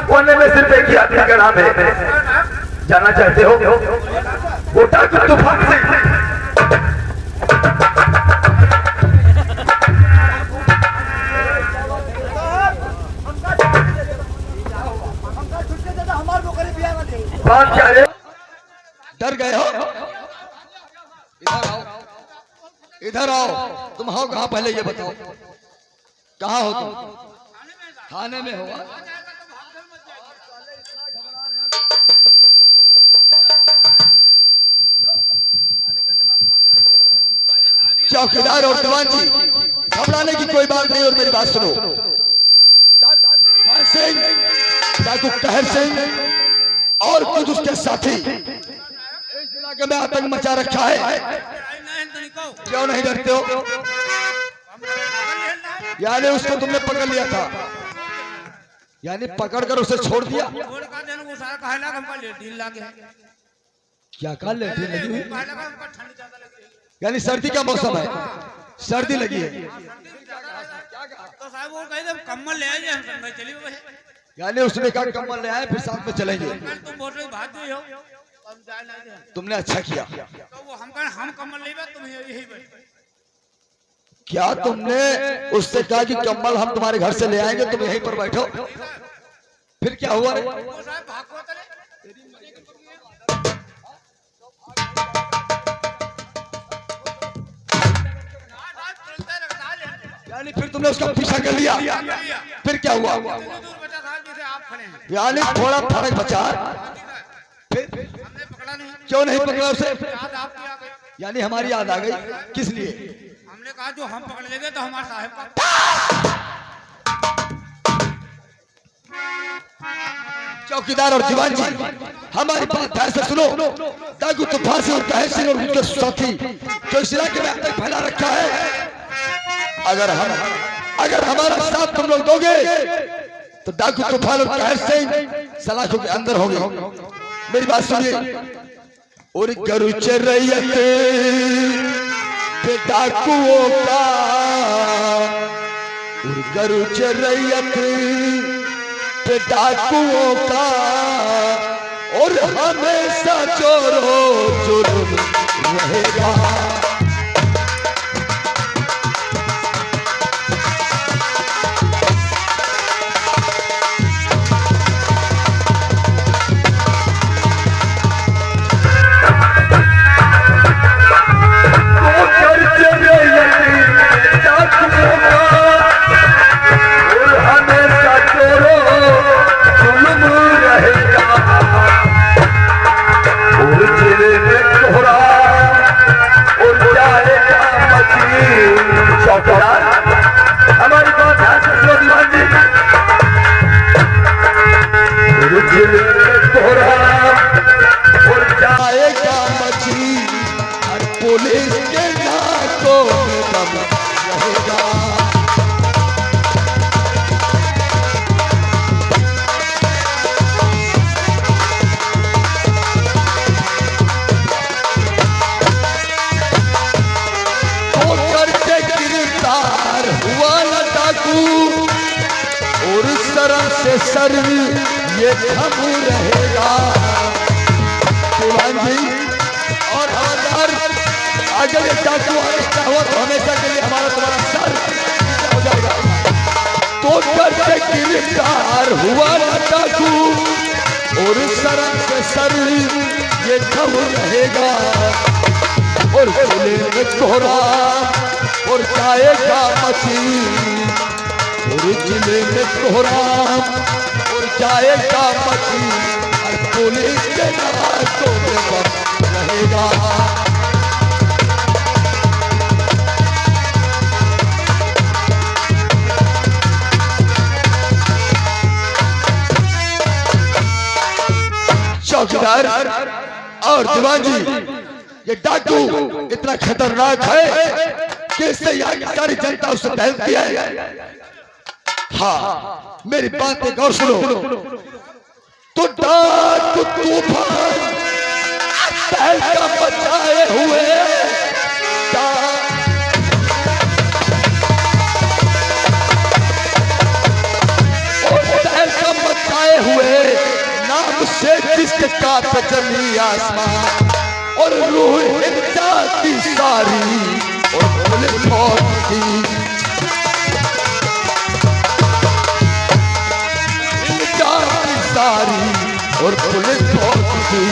कोने में सिर्फ एक ही आदमी का नाम है, जाना चाहते हो? वो डाकू तूफान सिंह। बात क्या है? डर गए हो? इधर आओ, इधर आओ। तुम हो कहाँ पहले ये बताओ, कहाँ हो तुम? थाने में हो? चौकीदार और दीवान जी, घबराने की कोई बात नहीं। और मेरी बात सुनो, डाकू कहर सिंह और कुछ उसके साथी इस इलाके में आतंक मचा रखा है। क्यों नहीं डरते हो? यानी उसको तुमने पकड़ लिया था, यानी पकड़कर उसे छोड़ दिया? क्या कहा लेटीन लगी हुई? यानी सर्दी का मौसम है, सर्दी लगी है। तो साहब वो कहे कम्बल ले आइए, हम संग चलिए। यानी उसने कहा कम्बल ले आए, फिर साथ में चलेंगे। तुम बोल रहे बात हुई हो, तुमने अच्छा किया। तो वो हम कम्बल ले तुम यही बैठो। क्या तुमने उससे कहा कि कम्बल हम तुम्हारे घर से ले आएंगे, तुम यहीं पर बैठो? फिर क्या हुआ? यानी फिर तुमने उसका पीछा कर लिया, फिर क्या हुआ? यानी थोड़ा फर्क बचा, फिर क्यों नहीं पकड़ा उसे? यानी हमारी याद आ गई। किस लिए? हमने कहा जो हम पकड़ लेंगे तो हमारे साहब का। चौकीदार और दीवान जी, हमारी बात ध्यान से सुनो। डाकू तूफान सिंह और कहर सिंह और उनके साथी जो इस इलाके में आतंक फैला रखा है, अगर हमारा साथ तुम लोग दोगे तो डाकू तूफान और कहर सिंह सलाखों के अंदर होंगे। मेरी बात सुनिए। और गरु चरैयत पे डाकुओं का, और गरु चरैयत पे डाकुओं का, और हमेशा चोरों जुर्म रहेगा। हमारी बात ध्यान से सुनो दीवान जी। और जाएगा मछली और पुलिस के नाकों में दम रहेगा। और शर्म से सर ये थम रहेगा। दीवान जी और हवलदार, अगर ये डाकू आहिस्ता हुआ तो हमेशा के लिए हमारा तुम्हारा सर हो जाएगा। तो डर से गिरफ्तार हुआ ना डाकू, और शर्म से सर ये थम रहेगा। और चले में कोहरा और जाएगा मछली, और जिले में कोहराम और जाएगा मछली, और पुलिस के नाकों में दम रहेगा। चौकीदार और दीवान जी, ये डाकू इतना खतरनाक है कि इससे यहाँ की सारी जनता उससे डरती है। हाँ, मेरी बात एक और सुनो। तो डाकू तूफान तहलका मचाए हुए, तहलका मचाए हुए आग से जिसके कांप जमी आसमान और रूह हिल जाती सारी और पुलिस पहुंचती हिल जाती सारी और पुलिस पहुंचती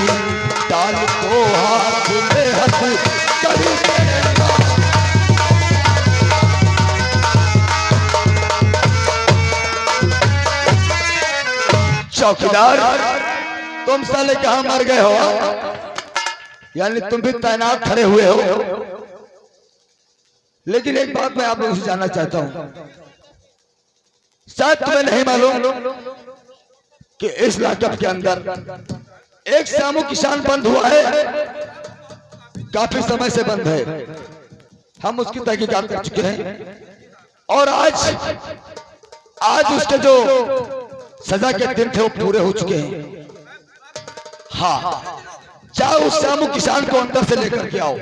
डाल को हाथ में हथ करी चौकीदार तुम साले कहां मर गए हो? यानी तुम भी तैनात खड़े हुए हो। लेकिन एक बात मैं आप लोगों से जानना चाहता हूं, शायद तुम्हें नहीं मालूम कि इस लाकअप के अंदर एक सामू किसान बंद हुआ है, काफी समय से बंद है। हम उसकी तहकीकात कर चुके हैं और आज उसके जो सजा के दिन थे वो पूरे हो चुके हैं। हाँ, जाओ उस सामू किसान को अंदर से लेकर के आओ।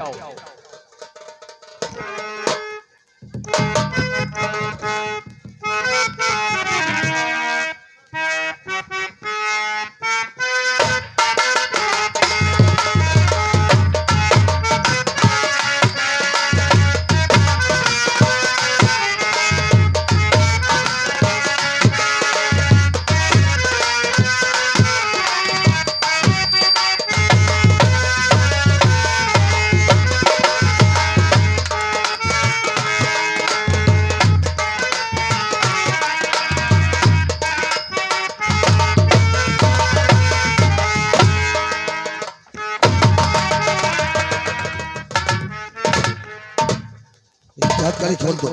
हथकड़ी खोल दो,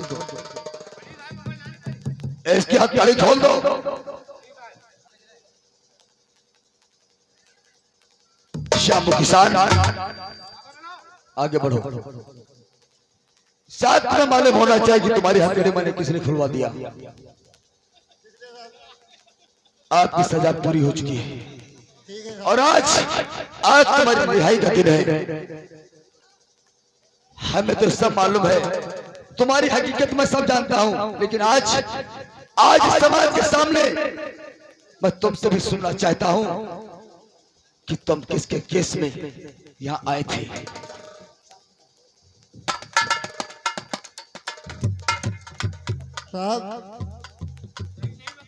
इसकी हथकड़ी खोल दो। शाम किसान आगे बढ़ो। शायद तुम्हें मालूम होना चाहिए कि तुम्हारी हथकड़ी मैंने किसने खुलवा दिया। आपकी सजा पूरी हो चुकी है और आज तुम्हारी रिहाई का दिन है। हमें तो सब मालूम है, तुम्हारी हकीकत मैं सब जानता हूं, लेकिन आज समाज के सामने मैं तुमसे भी सुनना चाहता हूं कि तुम किसके केस में यहां आए थे। साहब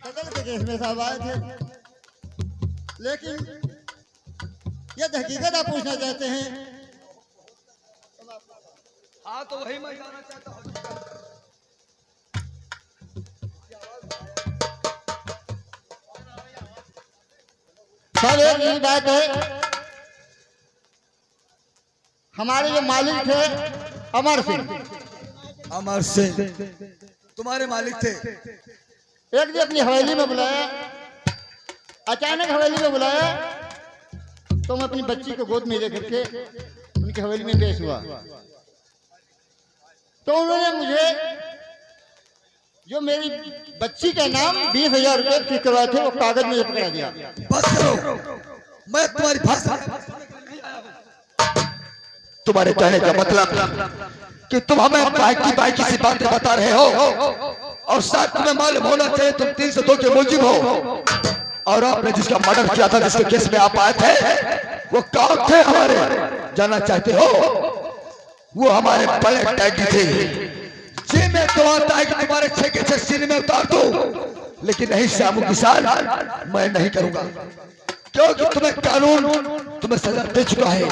कत्ल के केस में साहब आए थे, लेकिन यह हकीकत आप पूछना चाहते हैं। हाँ, तो वही मैं जानना चाहता हूँ। सर एक ही बात है, हमारे जो मालिक थे अमर सिंह तुम्हारे मालिक थे। एक दिन अपनी हवेली में बुलाया, अचानक हवेली में बुलाया तो मैं अपनी बच्ची को गोद में लेकर के उनकी हवेली में पेश हुआ। तो उन्होंने मुझे जो मेरी बच्ची का नाम 20,000 रुपये ठीक करवाए थे वो कागज में पकड़ा दिया। बस करो, मैं तुम्हारी भाषा तुम्हारे कहने का मतलब कि तुम हमें बाकी सी बातें बता रहे हो और साथ में मालूम होना चाहिए तुम 302 के मुलजिम हो और आपने जिसका मर्डर किया था, जिसके केस में आप आए थे, वो कौन थे हमारे जानना चाहते हो? वो हमारे बड़े डैडी थे। जी मैं तो आता है कि तुम्हारे 6 के 6 सीने में उतार दो, लेकिन नहीं शामू किसान, मैं नहीं करूंगा, क्योंकि तुम्हें कानून तुम्हें सजा दे चुका है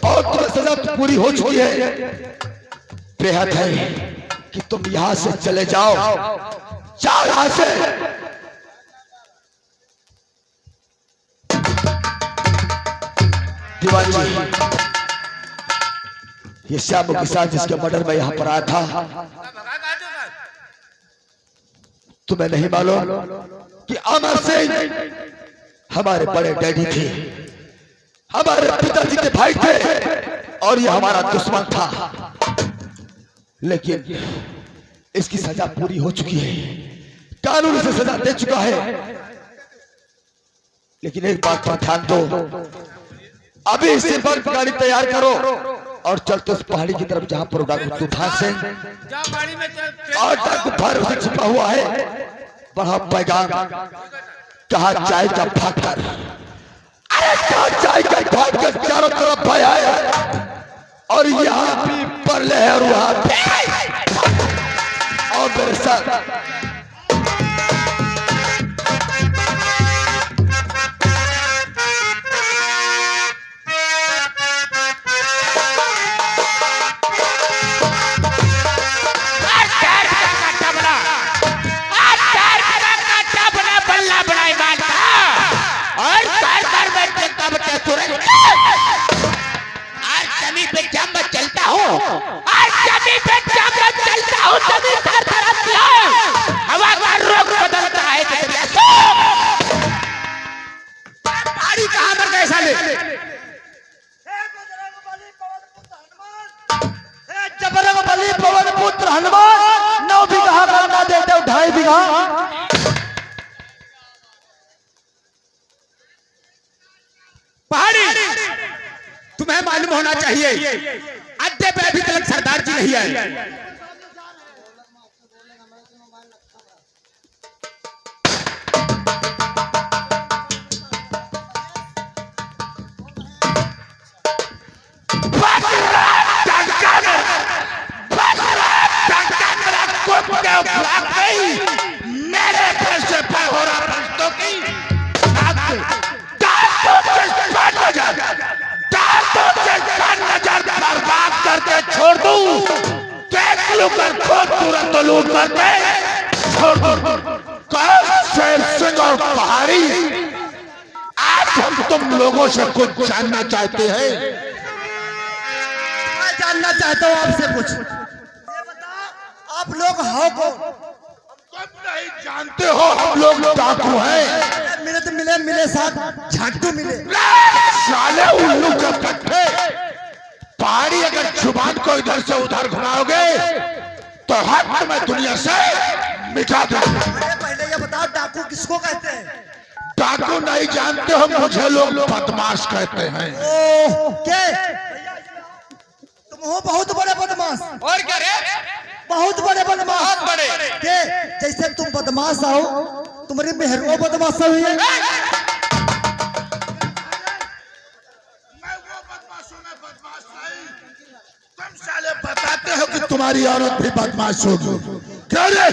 और तुम्हें सजा पूरी हो चुकी है। बेहद है कि तुम यहां से चले जाओ, जाओ यहां से। दीवान जी, ये शामू किसान जिसके मर्डर में यहां पर आया था, तुम्हें नहीं मालूम कि अमर सिंह हमारे बड़े डैडी थे, हमारे पिताजी के भाई थे और ये हमारा दुश्मन था, लेकिन इसकी सजा पूरी हो चुकी है, कानून इसे सजा दे चुका है। लेकिन एक बात पर ध्यान दो, अभी इसी वक्त गाड़ी तैयार करो और चलते उस पहाड़ी की तरफ जहां पर तूफान सिंह और डाकू फारूक छिपा हुआ है। बड़ा पैगाम कहा जाएगा फाकर फौज के चारों तरफ भय है और यहाँ भी परले है और वहाँ और मेरे साथ हवा का रुख बदलता है। पहाड़ी कहाँ पर गए साले? बली पवन पुत्र हनुमान 9 बीघा करना देते 2.5 बीघा। पहाड़ी तुम्हें मालूम होना चाहिए अड्डे पे अभी तक सरदार जी नहीं आए। मेरे फैसले पर हो रहा फरिश्तों की नजर बर्बाद करके छोड़ दूं, तुरंत लूट करके छोड़ दूं। शेर सिंह और पहाड़ी, आज हम तुम लोगों से कुछ जानना चाहते हैं। मैं जानना चाहता हूँ आपसे कुछ। ये बता आप लोग हो कौन? तुम नहीं जानते हो हम लोग डाकू हैं। मिले तो मिले साथ झाटू मिले। साले उल्लू के पट्टे, पहाड़ी अगर जुबान को इधर से उधर घुमाओगे तो हम तुम्हें दुनिया से मिटा देंगे। पहले ये बताओ डाकू किसको कहते हैं? डाकू नहीं जानते हो, मुझे लोग बदमाश कहते हैं। क्या तुम हो बहुत बड़े बदमाश? और क्या रे? बहुत बड़े बदमाश। बहुत बड़े। के जैसे तुम बदमाश आओ, तुम्हारी मेहरो बदमाश हुई है। मैं वो बदमाशों में बदमाश नहीं। तुम साले बताते हो कि तुम्हारी औरत भी बदमाश होगी। क्या रे?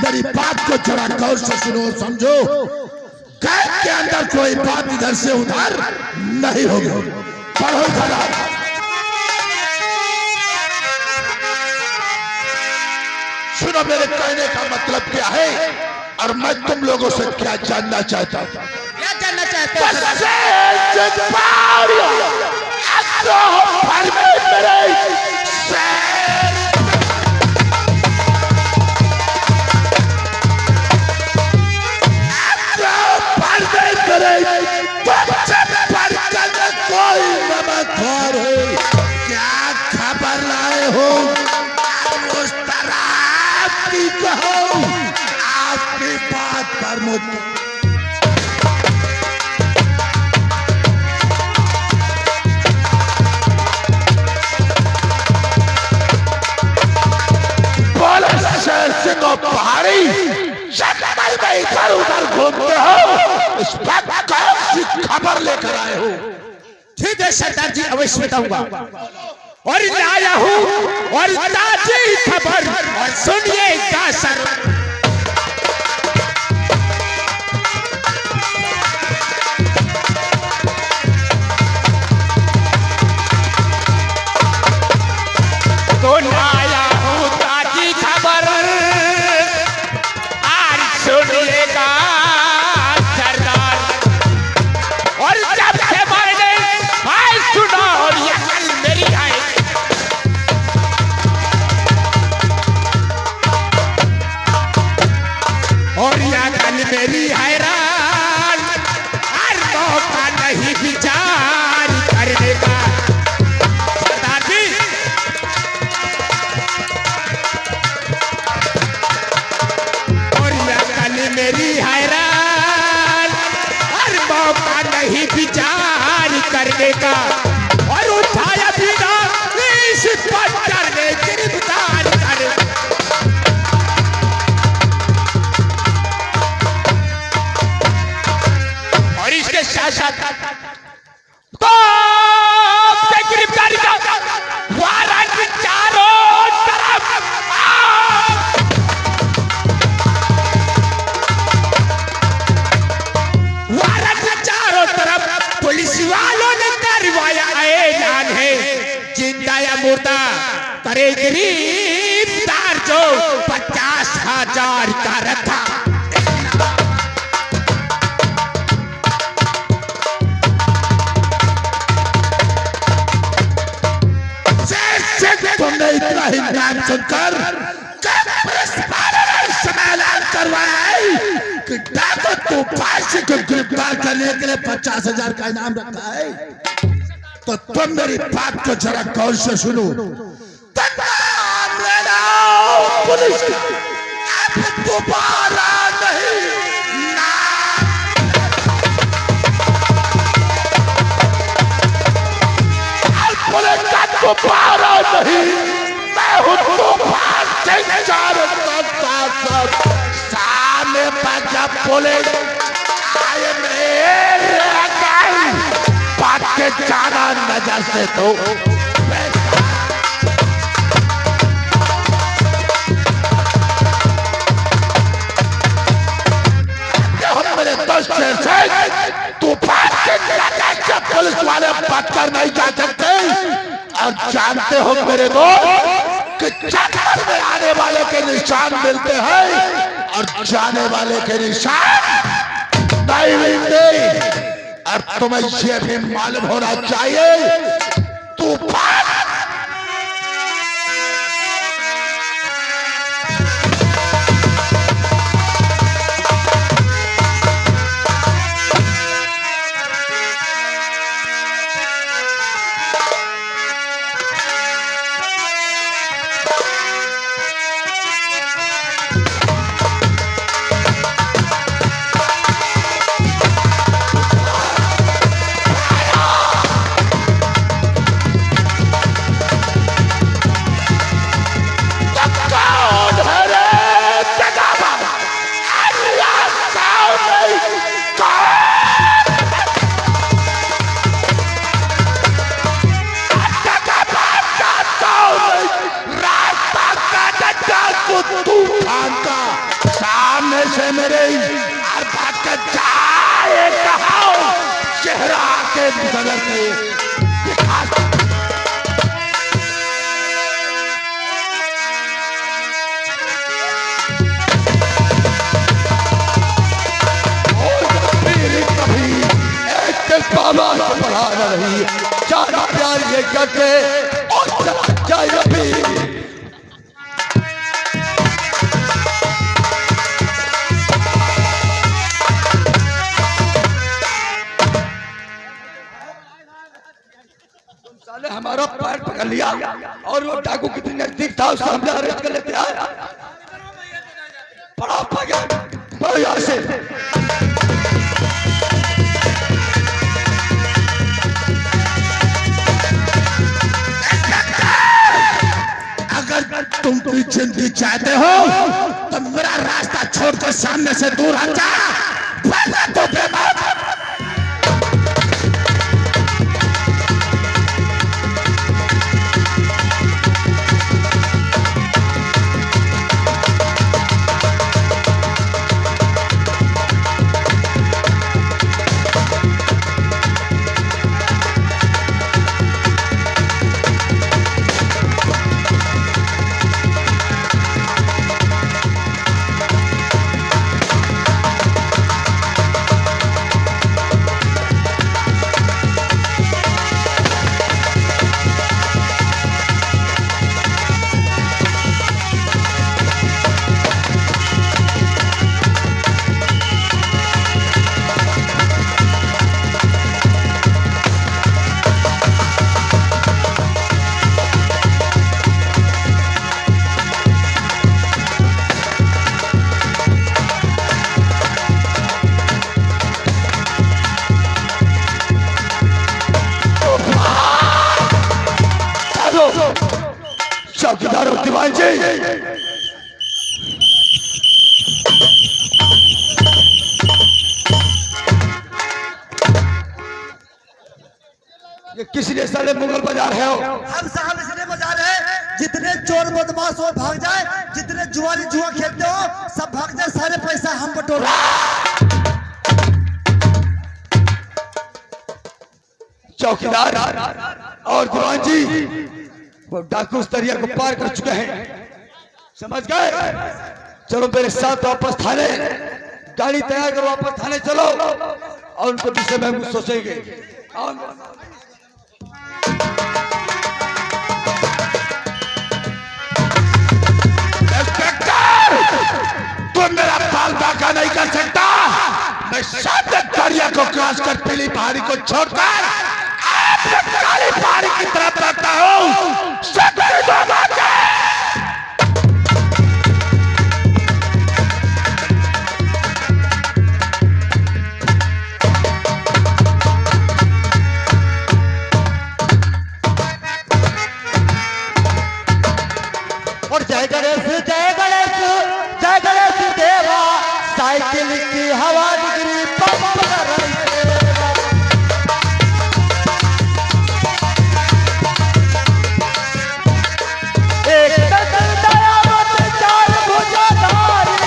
मेरी बात को जरा गौर से सुनो, समझो। कैद के अंदर कोई बात इधर से उधर नहीं होगी। पढ़ो जरा। सुनो मेरे कहने का मतलब क्या है और मैं तुम लोगों से क्या जानना चाहता हूँ। क्या जानना चाहते हो? क्या खबर लाए हो? उस तरह की कहो आपकी बात पर मुझे शेर सिंह और पहाड़ी जंगल में इधर उधर घूमते हो, इस बात कौन सी खबर लेकर आए हो? ठीक है सरदार जी, अवश्य बताऊंगा। और लाया हूँ और ताजी खबर, और सुनिएगा सर। तो लाया हूँ ताजी खबर, आज सुनिएगा सरदार। और जब से मैंने आज सुना और ये कल मेरी आई, और यह कल मेरी हैरान, हर मौका नहीं विचार करने का। सरदार जी और यह कल मेरी हैरान, हर मौका नहीं विचार करने का। और उठाया बिना इस पत्थर ने गिरफ्तार कर। और इस प्रशासन तो गिरफ्तारी का वारंट चारों तरफ पुलिस वालों ने करवाया ऐलान है, जिंदा या मुर्दा करे गिरफ्तार जो 50,000 का रखा। तुमने इतना ही नाम सुनकर ऐलान करवाया है कि डाकू तूफान से को गिरफ्तार करने के लिए 50,000 का इनाम रखा है, तो तुम मेरी बात को जरा गौर से सुनो। पुलिस अब दोबारा नहीं, पुलिस का दोबारा नहीं, मैं हूँ तूफान से चारों तरफ सामने पंजाब पुलिस आए मेरे बात के जाना नजर से तो मेरे दोस्त से तूफान के नजर से पुलिस वाले बात कर नहीं जा सकते। और जानते हो मेरे दोस्त कि जंगल में आने वाले के निशान मिलते हैं और जाने वाले के निशान नहीं मिलते। और तुम्हें ये भी मालूम होना चाहिए तूफान तूफान का सामने से मेरे जाए कहा चेहरा के बदल के बाबा बढ़ा रही चारा प्यार ये करके और जाए भी हमारा पैर पकड़ लिया और वो डाकू कितनी नजदीक था उसको हमने अरेस्ट कर लेते आया बड़ा बड़ा यहाँ से अगर तुम कोई जिंदगी चाहते हो तो मेरा रास्ता छोड़कर सामने से दूर हट जा, वरना तो बेमार चौकीदार दीवान जी ये किस लिए साले मुगल बजा रहे हो? हम साहब इसलिए बजा रहे हैं जितने चोर बदमाश हो भाग जाए, जितने जुआरी जुआ खेलते हो सब भाग जाए, सारे पैसा हम बटोर। चौकीदार और जवान जी वो डाकू उस दरिया को पार कर चुके हैं, समझ गए? चलो मेरे साथ वापस थाने, गाड़ी तैयार करो, वापस थाने चलो और उनके विषय में हम सोचेंगे। इंस्पेक्टर, तुम मेरा बाल बांका नहीं कर सकता। मैं सामने दरिया को क्रॉस कर पीली पहाड़ी को छोड़कर काली पहाड़ी की तरफ बढ़ता हूँ। शक्ति दो मुझे। और जय गणेश जय गणेश जय गणेश देवा, साइकिल की हवा डिग्री पंप कर रही सेवा। एक दल दयावत चार भुजाधारी,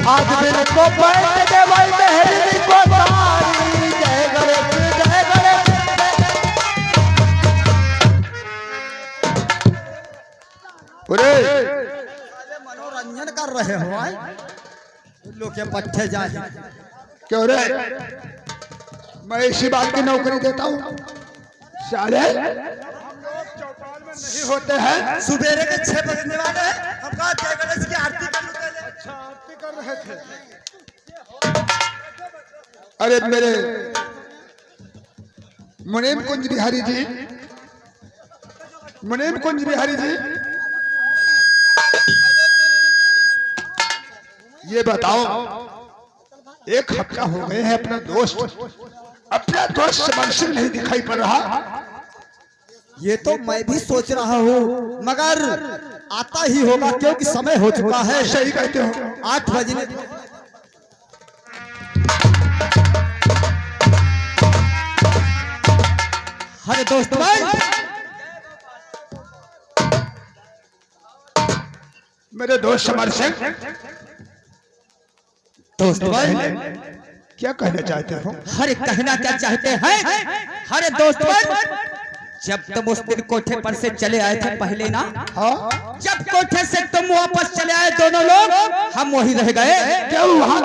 आज दिन को पैर देवल मेहरी को तारी। जय गणेश जय गणेश मनोरंजन कर रहे हो लोग के पट्टे जाए। क्यों रे? मैं इसी बात की नौकरी देता हूँ, साले नहीं होते हैं। सुबेरे के 6 बजने वाले हैं, हम कहा जय गणेश की आरती कर रहे थे। अरे मेरे मुनीम कुंज बिहारी जी, मुनीम कुंज बिहारी जी, ये बताओ, एक हफ्ता हो गए हैं अपना दोस्त समर सिंह नहीं दिखाई पड़ रहा। ये तो मैं भी सोच रहा हूँ, मगर आता ही होगा क्योंकि समय हो चुका है। सही कहते हो। 8 बजने। अरे दोस्त भाई, मेरे दोस्त समर सिंह, दोस्त भाई क्या कहना चाहते हो? अरे कहना क्या चाहते हैं? अरे दोस्त भाई, जब तुम उस दिन कोठे पर से चले आए थे पहले ना, हाँ? जब कोठे से तुम वापस चले आए दोनों लोग, हम वही रह गए। क्या वहाँ?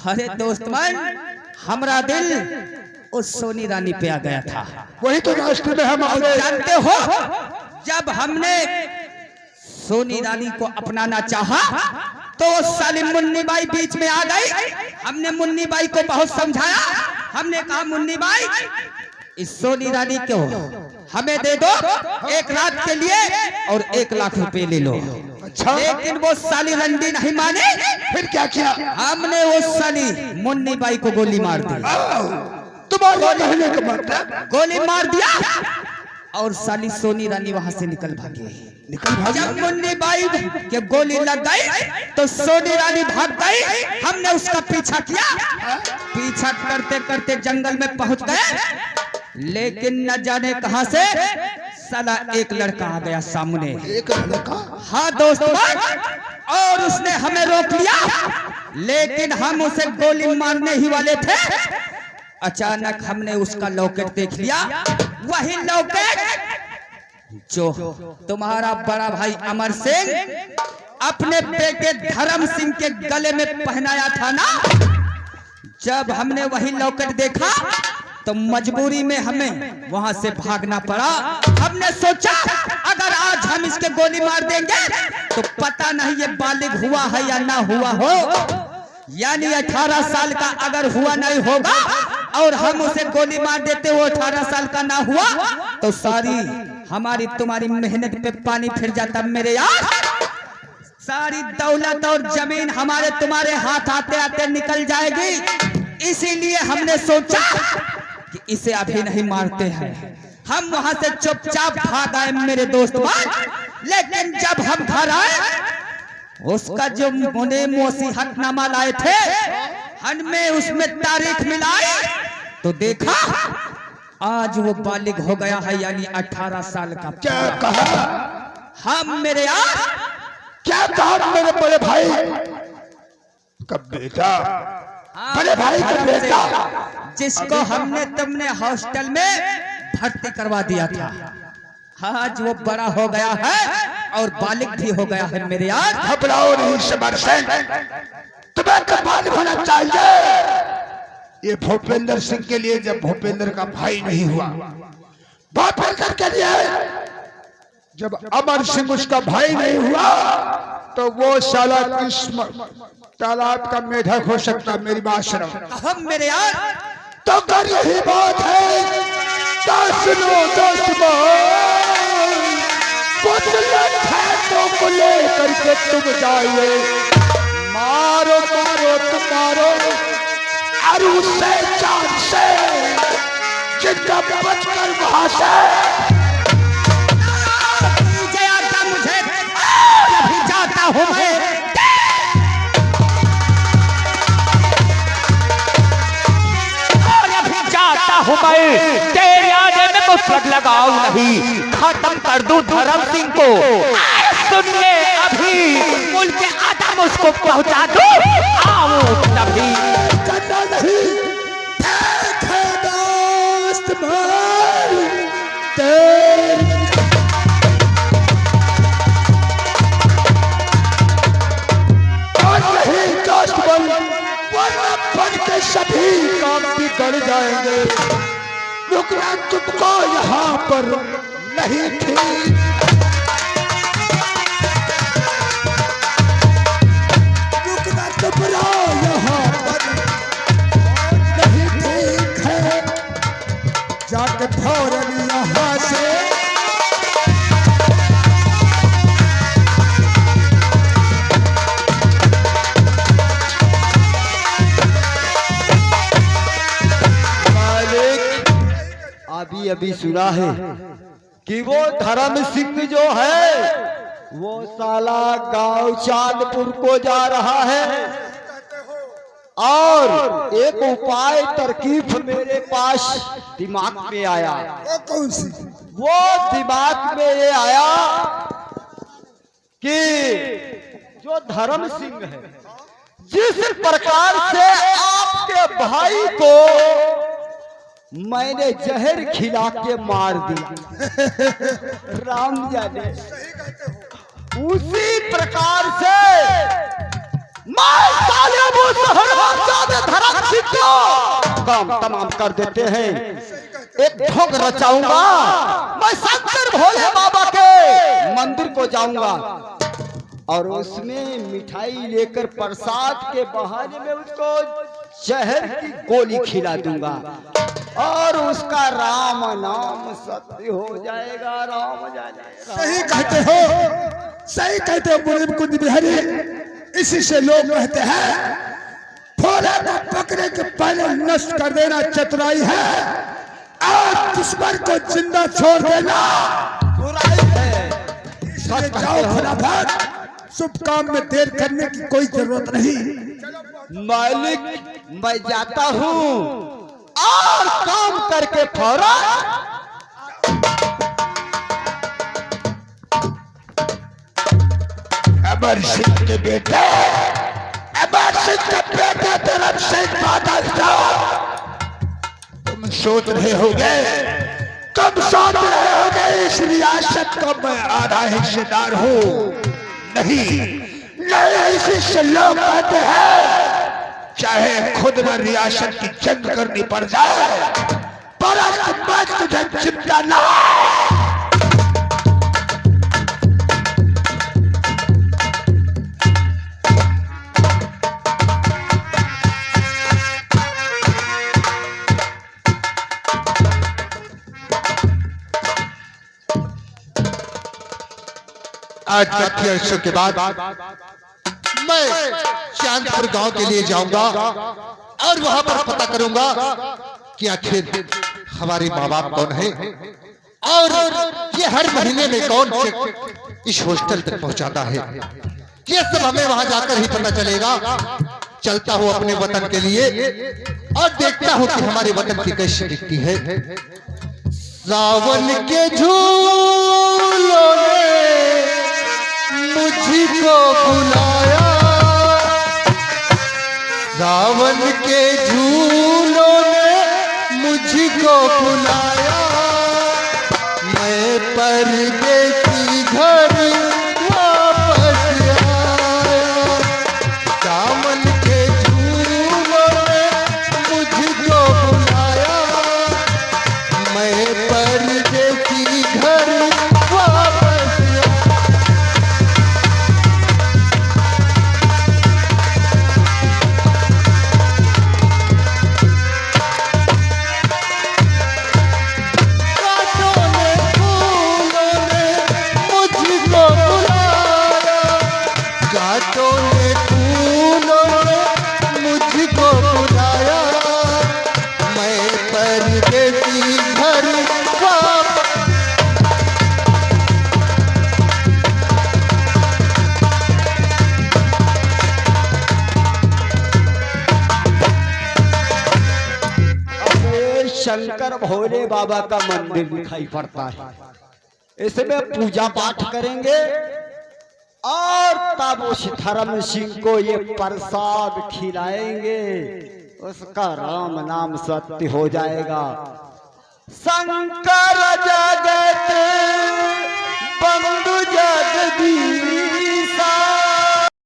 अरे दोस्त भाई, हमारा दिल उस सोनी रानी पे आ गया था। वही तो रास्ते में हम और जानते हो, जब हमने सोनी रानी को अपनाना चाहा तो साली मुन्नी बाई बीच में आ गई। हमने मुन्नी बाई को बहुत समझाया, हमने कहा मुन्नी बाई इस सोनी रानी को हमें दे दो 1 रात के लिए और 1 लाख रुपए ले लो। अच्छा। लेकिन वो साली रंडी नहीं माने। फिर क्या किया? हमने वो साली मुन्नी बाई को गोली मार दी। तुम्हारे कहने का मतलब? गोली मार दिया और साली सोनी रानी वहां से निकल भागी। जब मुन्नी बाई के गोली लग गई तो सोनी रानी भाग गई। हमने उसका पीछा किया, पीछा करते करते जंगल में पहुंच गए, लेकिन न जाने कहां से साला एक लड़का आ गया सामने। एक लड़का? हाँ दोस्त, और उसने हमें रोक लिया, लेकिन हम उसे गोली मारने ही वाले थे। अचानक हमने उसका लॉकेट देख लिया, वही लॉकेट जो तुम्हारा बड़ा भाई अमर सिंह अपने बेटे धर्म सिंह के गले में पहनाया था ना। जब हमने वही लॉकेट देखा तो मजबूरी में हमें वहां से भागना पड़ा। हमने सोचा अगर आज हम इसके गोली मार देंगे तो पता नहीं ये बालिग हुआ है या ना हुआ हो, यानी 18 साल का अगर हुआ नहीं होगा और हम उसे गोली मार देते वो 18 साल का ना हुआ तो सारी हमारी तुम्हारी मेहनत पे पानी फिर जाता मेरे यार। सारी दौलत और जमीन हमारे तुम्हारे हाथ आते आते निकल जाएगी। इसीलिए हमने सोचा कि इसे अभी नहीं मारते हैं। हम वहां से चुपचाप भाग आए मेरे दोस्त। लेकिन जब हम घर आए उसका जो मुने मोसीहतनामा लाए थे हमने उसमें तारीख मिलाई तो देखा आज वो बालिग हो गया है, यानी 18 साल का। क्या कहा? हम मेरे यार क्या कहा मेरे बड़े भाई का बेटा? बड़े भाई का बेटा जिसको हमने तुमने हॉस्टल में भर्ती करवा दिया था, आज वो बड़ा हो गया है और बालिग भी हो गया है मेरे यार। घबराओ नहीं समर सिंह, तुम्हें कमाल होना चाहिए। ये भूपेंद्र सिंह के लिए जब भूपेंद्र का भाई नहीं हुआ, भूपेंद्र के लिए जब अमर सिंह उसका भाई नहीं हुआ, तो वो साला किस तालाब का मेढक हो सकता? मेरी बात सुनो। हम मेरे यार तो कर यही बात है, कुछ लट्ठों को लेकर के तुम जाइए, मारो मारो तुम मारो, और उससे जान से जिनका बचकर वहां से मुझे आता, मुझे अभी जाता हूँ मैं। हूँ मैं तेरे आने में मुस्लक लगाऊ नहीं, खत्म कर दूं धर्म सिंह को। सुन ले अभी मुल्क के आदम उसको पहुंचा दूं, आओ तभी। करना नहीं देखे दोस्त भाई नहीं दोस्त बन, वरना बन के सभी काम बिगड़ जाएंगे। रुकना तुमको यहाँ पर नहीं थी, रुकना तुमरा यहाँ पर नहीं ठीक है। जाके फौरन यहाँ से अभी अभी सुना है कि वो धर्म सिंह जो है वो साला गांव चांदपुर को जा रहा है, और एक उपाय तरकीब मेरे पास दिमाग में आया। वो कौन सी? वो दिमाग में ये आया कि जो धर्म सिंह है, जिस प्रकार से आपके भाई को मैंने जहर खिला के मार दिया, राम जाने, उसी प्रकार से मैं साले वो धर्म सिंह को काम तमाम कर देते हैं। एक ढोंग रचाऊंगा, मैं शंकर भोले बाबा के मंदिर को जाऊंगा और उसमें मिठाई लेकर प्रसाद के बहाने में उसको जहर की गोली खिला दूंगा और उसका राम नाम सत्य हो जाएगा, राम जाएगा। सही कहते हो, सही कहते हो मुनीम कुंज बिहारी। इसी से लोग कहते हैं भोले को पकड़े के पहले नष्ट कर देना चतुराई है, और दुश्मन को जिंदा छोड़ देना बुराई है। सच जाओ फटाफट, शुभ काम में देर करने की कोई जरूरत नहीं। मालिक मैं जाता हूँ और काम करके फौरन अमर सिंह के बेटे, अमर सिंह के बेटे धर्म सिंह बादल साहब, तुम सोच रहे होगे, तुम सोच रहे होगे इस रियासत का मैं आधा हिस्सेदार हूँ। नहीं नहीं, इसी से लोग कहते हैं चाहे खुद में रियासत की जंग करनी पड़ जाए, पर मैं तुझे चिंता ना। आज प्रत्यर्शों के बाद मैं चांदपुर गांव के लिए जाऊंगा और वहां पर पता करूंगा कि आखिर हमारे माँ बाप कौन है और ये हर महीने में कौन चेक इस हॉस्टल तक पहुंचाता है। ये सब हमें वहां जाकर ही पता चलेगा। चलता हूँ अपने वतन के लिए और देखता हूँ कि हमारे वतन की कैसी दिखती है। सावन के झूलों ने मुझको बुलाया, सावन के झूलों ने मुझको बुलाया, मैं परदेसी घर वापस आया। सावन के झूलों ने मुझको बुलाया, मैं परदेसी घर वापस आया। कांटों ने फूलों ने मुझको बुलाया, कांटों ने फूलों ने मुझको बुलाया, मैं परदेसी घर वापस। अपने शंकर भोले बाबा का मंदिर दिखाई पड़ता है, इसमें पूजा पाठ करेंगे और तब उस धर्म सिंह को ये प्रसाद खिलाएंगे, उसका राम नाम सत्य हो जाएगा। शंकर जगत बंधु जगदीश,